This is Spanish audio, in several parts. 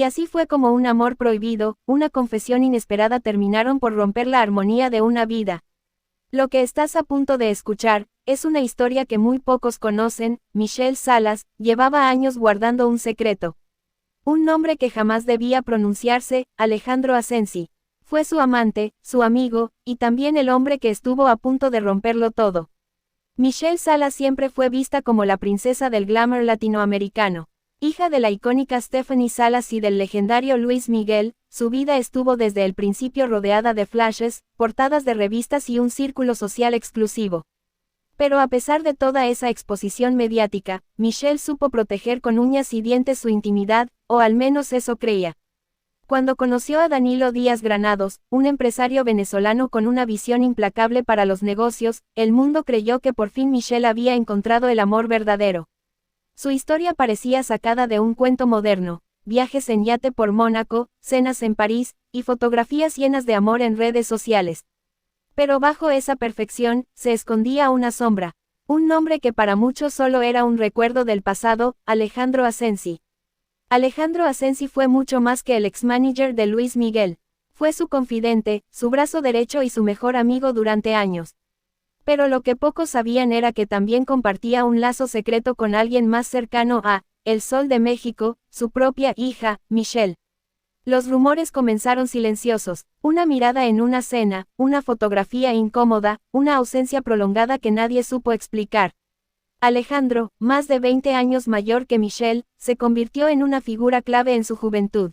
Y así fue como un amor prohibido, una confesión inesperada terminaron por romper la armonía de una vida. Lo que estás a punto de escuchar, es una historia que muy pocos conocen. Michelle Salas, llevaba años guardando un secreto. Un nombre que jamás debía pronunciarse, Alejandro Asensi. Fue su amante, su amigo, y también el hombre que estuvo a punto de romperlo todo. Michelle Salas siempre fue vista como la princesa del glamour latinoamericano. Hija de la icónica Stephanie Salas y del legendario Luis Miguel, su vida estuvo desde el principio rodeada de flashes, portadas de revistas y un círculo social exclusivo. Pero a pesar de toda esa exposición mediática, Michelle supo proteger con uñas y dientes su intimidad, o al menos eso creía. Cuando conoció a Danilo Díaz Granados, un empresario venezolano con una visión implacable para los negocios, el mundo creyó que por fin Michelle había encontrado el amor verdadero. Su historia parecía sacada de un cuento moderno: viajes en yate por Mónaco, cenas en París, y fotografías llenas de amor en redes sociales. Pero bajo esa perfección, se escondía una sombra. Un nombre que para muchos solo era un recuerdo del pasado: Alejandro Asensi. Alejandro Asensi fue mucho más que el ex-manager de Luis Miguel. Fue su confidente, su brazo derecho y su mejor amigo durante años. Pero lo que pocos sabían era que también compartía un lazo secreto con alguien más cercano a El Sol de México, su propia hija, Michelle. Los rumores comenzaron silenciosos: una mirada en una cena, una fotografía incómoda, una ausencia prolongada que nadie supo explicar. Alejandro, más de 20 años mayor que Michelle, se convirtió en una figura clave en su juventud.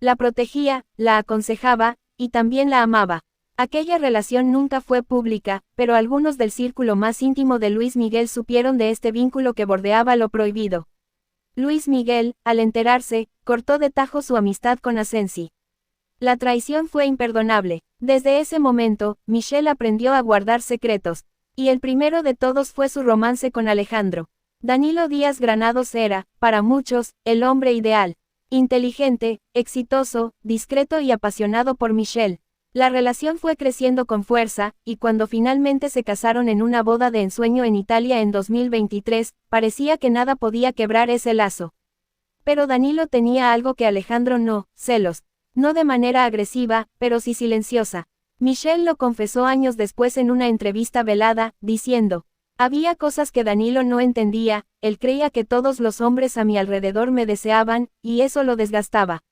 La protegía, la aconsejaba, y también la amaba. Aquella relación nunca fue pública, pero algunos del círculo más íntimo de Luis Miguel supieron de este vínculo que bordeaba lo prohibido. Luis Miguel, al enterarse, cortó de tajo su amistad con Asensi. La traición fue imperdonable. Desde ese momento, Michelle aprendió a guardar secretos. Y el primero de todos fue su romance con Alejandro. Danilo Díaz Granados era, para muchos, el hombre ideal. Inteligente, exitoso, discreto y apasionado por Michelle. La relación fue creciendo con fuerza, y cuando finalmente se casaron en una boda de ensueño en Italia en 2023, parecía que nada podía quebrar ese lazo. Pero Danilo tenía algo que Alejandro no: celos. No de manera agresiva, pero sí silenciosa. Michelle lo confesó años después en una entrevista velada, diciendo: había cosas que Danilo no entendía, él creía que todos los hombres a mi alrededor me deseaban, y eso lo desgastaba.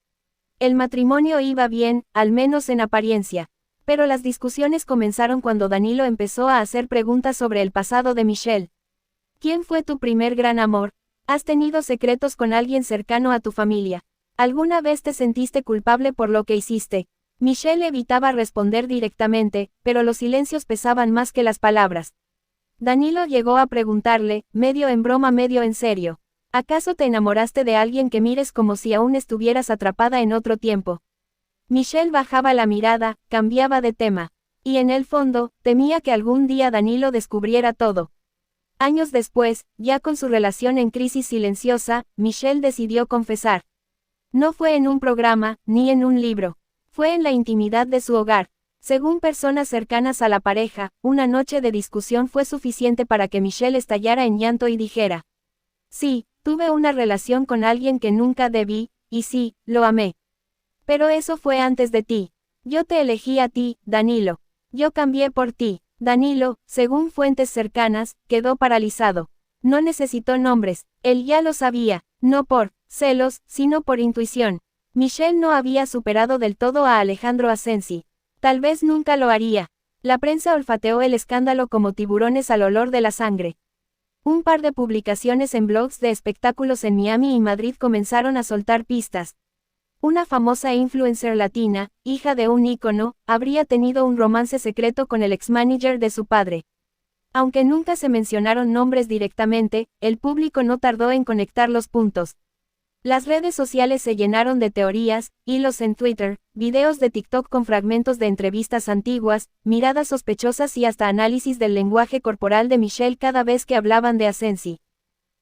El matrimonio iba bien, al menos en apariencia. Pero las discusiones comenzaron cuando Danilo empezó a hacer preguntas sobre el pasado de Michelle. ¿Quién fue tu primer gran amor? ¿Has tenido secretos con alguien cercano a tu familia? ¿Alguna vez te sentiste culpable por lo que hiciste? Michelle evitaba responder directamente, pero los silencios pesaban más que las palabras. Danilo llegó a preguntarle, medio en broma medio en serio: ¿acaso te enamoraste de alguien que mires como si aún estuvieras atrapada en otro tiempo? Michelle bajaba la mirada, cambiaba de tema. Y en el fondo, temía que algún día Danilo descubriera todo. Años después, ya con su relación en crisis silenciosa, Michelle decidió confesar. No fue en un programa, ni en un libro. Fue en la intimidad de su hogar. Según personas cercanas a la pareja, una noche de discusión fue suficiente para que Michelle estallara en llanto y dijera: sí, tuve una relación con alguien que nunca debí, y sí, lo amé. Pero eso fue antes de ti. Yo te elegí a ti, Danilo. Yo cambié por ti. Danilo, según fuentes cercanas, quedó paralizado. No necesitó nombres, él ya lo sabía, no por celos, sino por intuición. Michelle no había superado del todo a Alejandro Asensi. Tal vez nunca lo haría. La prensa olfateó el escándalo como tiburones al olor de la sangre. Un par de publicaciones en blogs de espectáculos en Miami y Madrid comenzaron a soltar pistas. Una famosa influencer latina, hija de un ícono, habría tenido un romance secreto con el ex-manager de su padre. Aunque nunca se mencionaron nombres directamente, el público no tardó en conectar los puntos. Las redes sociales se llenaron de teorías, hilos en Twitter, videos de TikTok con fragmentos de entrevistas antiguas, miradas sospechosas y hasta análisis del lenguaje corporal de Michelle cada vez que hablaban de Asensi.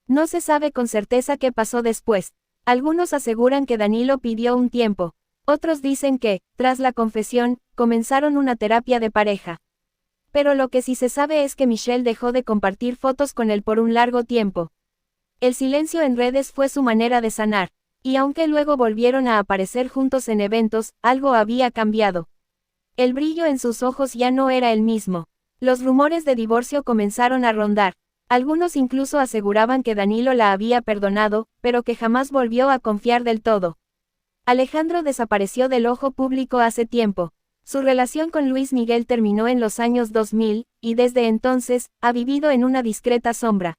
No se sabe con certeza qué pasó después. Algunos aseguran que Danilo pidió un tiempo. Otros dicen que, tras la confesión, comenzaron una terapia de pareja. Pero lo que sí se sabe es que Michelle dejó de compartir fotos con él por un largo tiempo. El silencio en redes fue su manera de sanar. Y aunque luego volvieron a aparecer juntos en eventos, algo había cambiado. El brillo en sus ojos ya no era el mismo. Los rumores de divorcio comenzaron a rondar. Algunos incluso aseguraban que Danilo la había perdonado, pero que jamás volvió a confiar del todo. Alejandro desapareció del ojo público hace tiempo. Su relación con Luis Miguel terminó en los años 2000, y desde entonces, ha vivido en una discreta sombra.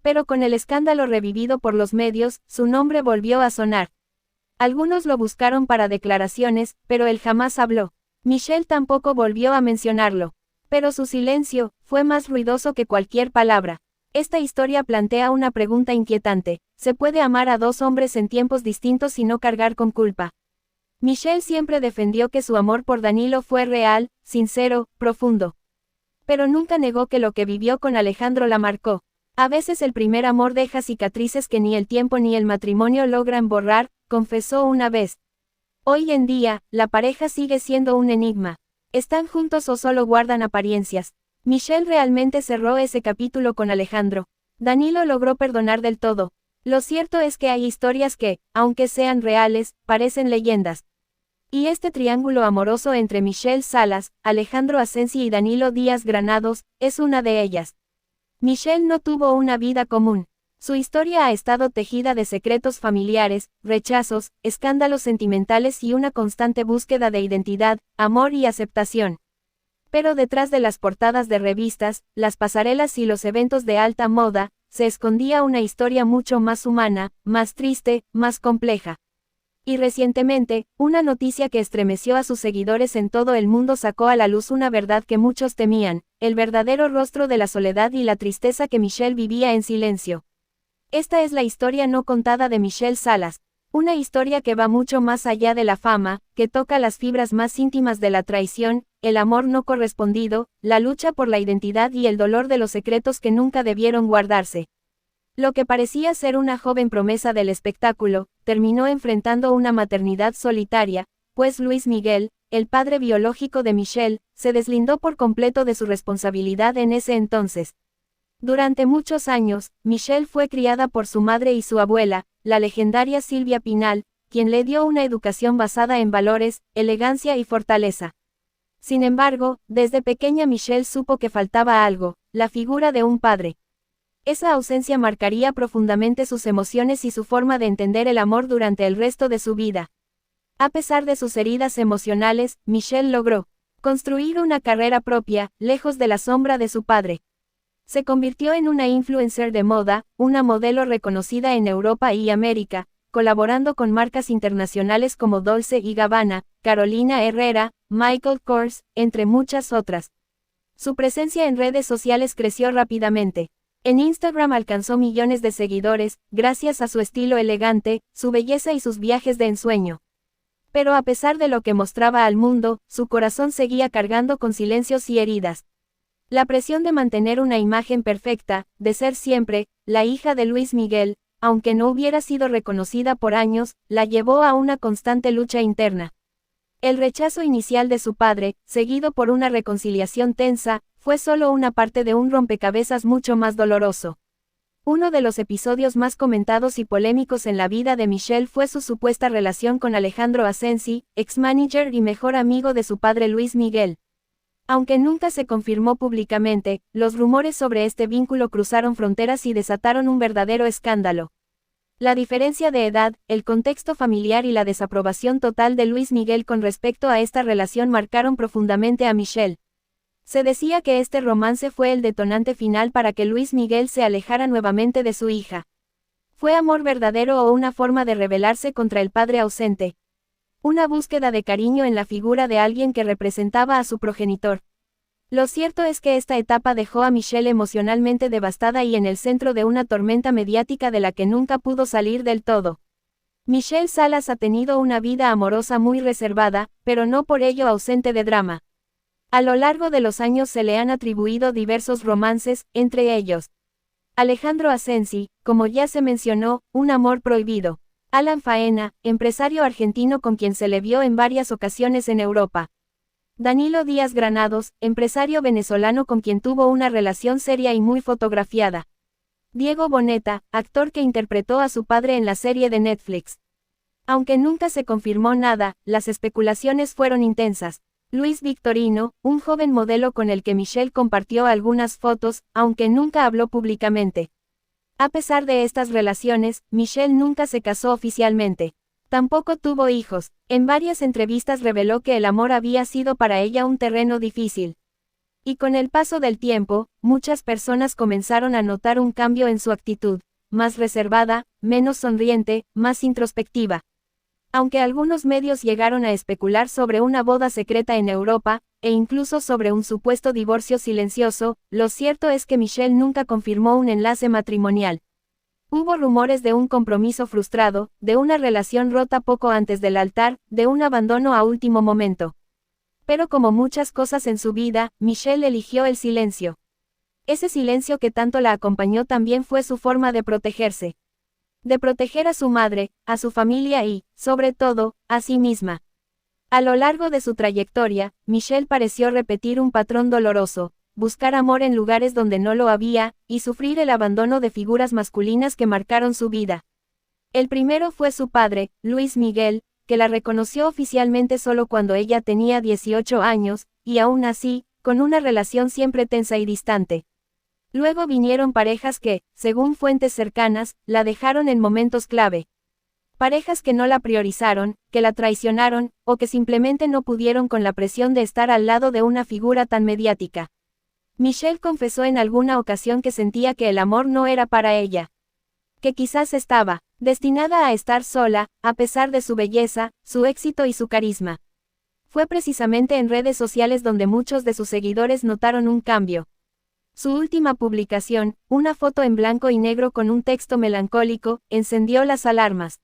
Pero con el escándalo revivido por los medios, su nombre volvió a sonar. Algunos lo buscaron para declaraciones, pero él jamás habló. Michelle tampoco volvió a mencionarlo. Pero su silencio fue más ruidoso que cualquier palabra. Esta historia plantea una pregunta inquietante: ¿se puede amar a dos hombres en tiempos distintos y no cargar con culpa? Michelle siempre defendió que su amor por Danilo fue real, sincero, profundo. Pero nunca negó que lo que vivió con Alejandro la marcó. A veces el primer amor deja cicatrices que ni el tiempo ni el matrimonio logran borrar, confesó una vez. Hoy en día, la pareja sigue siendo un enigma. ¿Están juntos o solo guardan apariencias? Michelle realmente cerró ese capítulo con Alejandro. Danilo logró perdonar del todo. Lo cierto es que hay historias que, aunque sean reales, parecen leyendas. Y este triángulo amoroso entre Michelle Salas, Alejandro Asensi y Danilo Díaz Granados, es una de ellas. Michelle no tuvo una vida común. Su historia ha estado tejida de secretos familiares, rechazos, escándalos sentimentales y una constante búsqueda de identidad, amor y aceptación. Pero detrás de las portadas de revistas, las pasarelas y los eventos de alta moda, se escondía una historia mucho más humana, más triste, más compleja. Y recientemente, una noticia que estremeció a sus seguidores en todo el mundo sacó a la luz una verdad que muchos temían: el verdadero rostro de la soledad y la tristeza que Michelle vivía en silencio. Esta es la historia no contada de Michelle Salas, una historia que va mucho más allá de la fama, que toca las fibras más íntimas de la traición, el amor no correspondido, la lucha por la identidad y el dolor de los secretos que nunca debieron guardarse. Lo que parecía ser una joven promesa del espectáculo, terminó enfrentando una maternidad solitaria, pues Luis Miguel, el padre biológico de Michelle, se deslindó por completo de su responsabilidad en ese entonces. Durante muchos años, Michelle fue criada por su madre y su abuela, la legendaria Silvia Pinal, quien le dio una educación basada en valores, elegancia y fortaleza. Sin embargo, desde pequeña Michelle supo que faltaba algo: la figura de un padre. Esa ausencia marcaría profundamente sus emociones y su forma de entender el amor durante el resto de su vida. A pesar de sus heridas emocionales, Michelle logró construir una carrera propia, lejos de la sombra de su padre. Se convirtió en una influencer de moda, una modelo reconocida en Europa y América, colaborando con marcas internacionales como Dolce & Gabbana, Carolina Herrera, Michael Kors, entre muchas otras. Su presencia en redes sociales creció rápidamente. En Instagram alcanzó millones de seguidores, gracias a su estilo elegante, su belleza y sus viajes de ensueño. Pero a pesar de lo que mostraba al mundo, su corazón seguía cargando con silencios y heridas. La presión de mantener una imagen perfecta, de ser siempre la hija de Luis Miguel, aunque no hubiera sido reconocida por años, la llevó a una constante lucha interna. El rechazo inicial de su padre, seguido por una reconciliación tensa, fue solo una parte de un rompecabezas mucho más doloroso. Uno de los episodios más comentados y polémicos en la vida de Michelle fue su supuesta relación con Alejandro Asensi, ex-manager y mejor amigo de su padre Luis Miguel. Aunque nunca se confirmó públicamente, los rumores sobre este vínculo cruzaron fronteras y desataron un verdadero escándalo. La diferencia de edad, el contexto familiar y la desaprobación total de Luis Miguel con respecto a esta relación marcaron profundamente a Michelle. Se decía que este romance fue el detonante final para que Luis Miguel se alejara nuevamente de su hija. ¿Fue amor verdadero o una forma de rebelarse contra el padre ausente? Una búsqueda de cariño en la figura de alguien que representaba a su progenitor. Lo cierto es que esta etapa dejó a Michelle emocionalmente devastada y en el centro de una tormenta mediática de la que nunca pudo salir del todo. Michelle Salas ha tenido una vida amorosa muy reservada, pero no por ello ausente de drama. A lo largo de los años se le han atribuido diversos romances, entre ellos Alejandro Asensi, como ya se mencionó, un amor prohibido. Alan Faena, empresario argentino con quien se le vio en varias ocasiones en Europa. Danilo Díaz Granados, empresario venezolano con quien tuvo una relación seria y muy fotografiada. Diego Boneta, actor que interpretó a su padre en la serie de Netflix Aunque nunca se confirmó nada, las especulaciones fueron intensas. Luis Victorino, un joven modelo con el que Michelle compartió algunas fotos, aunque nunca habló públicamente. A pesar de estas relaciones, Michelle nunca se casó oficialmente. Tampoco tuvo hijos. En varias entrevistas reveló que el amor había sido para ella un terreno difícil. Y con el paso del tiempo, muchas personas comenzaron a notar un cambio en su actitud, más reservada, menos sonriente, más introspectiva. Aunque algunos medios llegaron a especular sobre una boda secreta en Europa, e incluso sobre un supuesto divorcio silencioso, lo cierto es que Michelle nunca confirmó un enlace matrimonial. Hubo rumores de un compromiso frustrado, de una relación rota poco antes del altar, de un abandono a último momento. Pero como muchas cosas en su vida, Michelle eligió el silencio. Ese silencio que tanto la acompañó también fue su forma de protegerse. De proteger a su madre, a su familia y, sobre todo, a sí misma. A lo largo de su trayectoria, Michelle pareció repetir un patrón doloroso, buscar amor en lugares donde no lo había, y sufrir el abandono de figuras masculinas que marcaron su vida. El primero fue su padre, Luis Miguel, que la reconoció oficialmente solo cuando ella tenía 18 años, y aún así, con una relación siempre tensa y distante. Luego vinieron parejas que, según fuentes cercanas, la dejaron en momentos clave. Parejas que no la priorizaron, que la traicionaron, o que simplemente no pudieron con la presión de estar al lado de una figura tan mediática. Michelle confesó en alguna ocasión que sentía que el amor no era para ella. Que quizás estaba destinada a estar sola, a pesar de su belleza, su éxito y su carisma. Fue precisamente en redes sociales donde muchos de sus seguidores notaron un cambio. Su última publicación, una foto en blanco y negro con un texto melancólico, encendió las alarmas.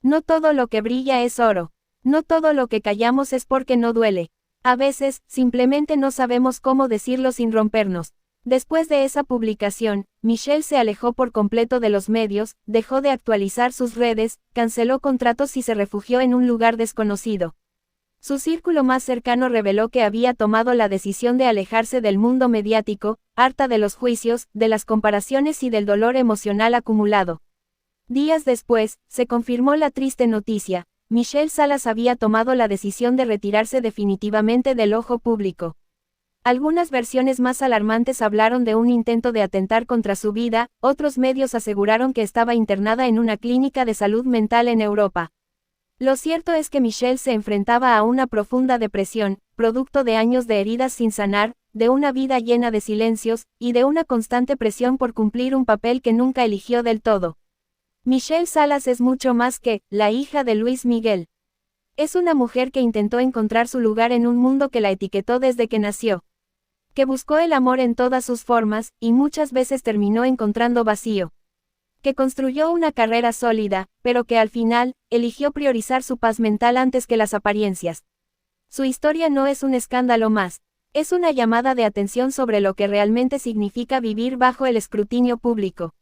No todo lo que brilla es oro. No todo lo que callamos es porque no duele. A veces, simplemente no sabemos cómo decirlo sin rompernos. Después de esa publicación, Michelle se alejó por completo de los medios, dejó de actualizar sus redes, canceló contratos y se refugió en un lugar desconocido. Su círculo más cercano reveló que había tomado la decisión de alejarse del mundo mediático, harta de los juicios, de las comparaciones y del dolor emocional acumulado. Días después, se confirmó la triste noticia: Michelle Salas había tomado la decisión de retirarse definitivamente del ojo público. Algunas versiones más alarmantes hablaron de un intento de atentar contra su vida, otros medios aseguraron que estaba internada en una clínica de salud mental en Europa. Lo cierto es que Michelle se enfrentaba a una profunda depresión, producto de años de heridas sin sanar, de una vida llena de silencios, y de una constante presión por cumplir un papel que nunca eligió del todo. Michelle Salas es mucho más que la hija de Luis Miguel. Es una mujer que intentó encontrar su lugar en un mundo que la etiquetó desde que nació. Que buscó el amor en todas sus formas, y muchas veces terminó encontrando vacío. Que construyó una carrera sólida, pero que al final, eligió priorizar su paz mental antes que las apariencias. Su historia no es un escándalo más. Es una llamada de atención sobre lo que realmente significa vivir bajo el escrutinio público.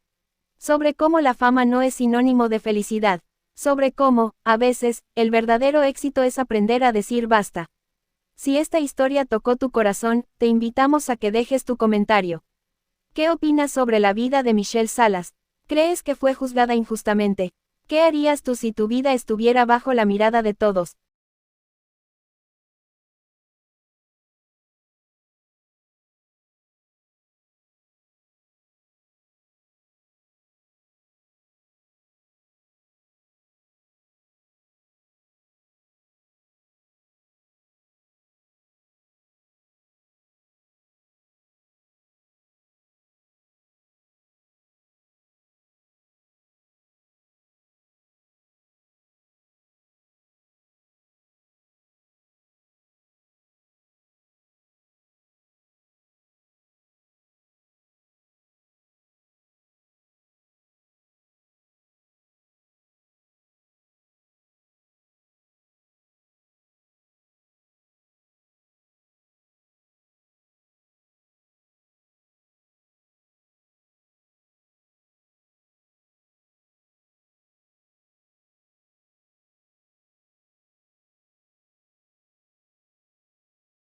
Sobre cómo la fama no es sinónimo de felicidad. Sobre cómo, a veces, el verdadero éxito es aprender a decir basta. Si esta historia tocó tu corazón, te invitamos a que dejes tu comentario. ¿Qué opinas sobre la vida de Michelle Salas? ¿Crees que fue juzgada injustamente? ¿Qué harías tú si tu vida estuviera bajo la mirada de todos?